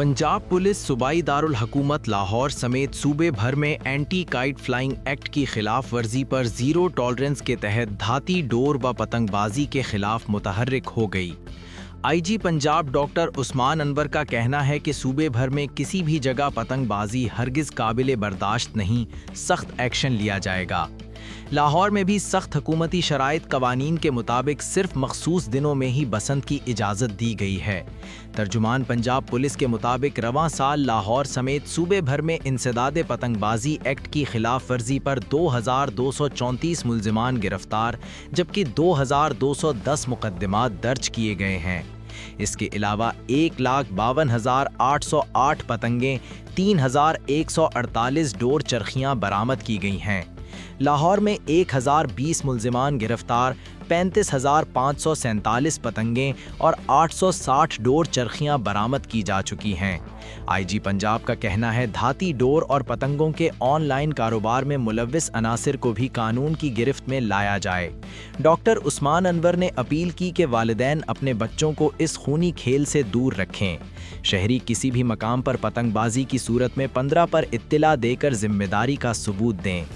Punjab police सूबाई दारुल हुकूमत लाहौर समेत सूबे भर में एंटी काइट फ्लाइंग एक्ट की खिलाफ वर्जी पर जीरो टॉलरेंस के तहत धाती डोर व पतंगबाजी के खिलाफ मुतहर्रिक हो गई। आईजी पंजाब डॉक्टर उस्मान अनवर का कहना है कि सूबे भर में किसी भी जगह पतंगबाजी हरगिज काबिले बर्दाश्त नहीं, सख्त एक्शन लिया जाएगा। लाहौर में भी सख्त हुकूमती शराइत कवानीन के मुताबिक सिर्फ मखसूस दिनों में ही बसंत की इजाज़त दी गई है। तर्जुमान पंजाब पुलिस के मुताबिक रवां साल लाहौर समेत सूबे भर में इंसदाद पतंगबाजी एक्ट की खिलाफ वर्जी पर 2234 मुल्जिमान गिरफ्तार जबकि 2210 मुकदमात दर्ज किए गए हैं। इसके अलावा 1,52,808 पतंगें, 3,148 डोर चरखियाँ बरामद की गई हैं। लाहौर में 1020 मुल्जिमान गिरफ्तार, 35,547 पतंगें और 860 डोर चरखियां बरामद की जा चुकी हैं। आईजी पंजाब का कहना है धाती डोर और पतंगों के ऑनलाइन कारोबार में मुलव्विस अनासिर को भी कानून की गिरफ्त में लाया जाए। डॉक्टर उस्मान अनवर ने अपील की कि वालिदैन अपने बच्चों को इस खूनी खेल से दूर रखें। शहरी किसी भी मकाम पर पतंगबाजी की सूरत में 15 पर इत्तिला देकर जिम्मेदारी का सबूत दें।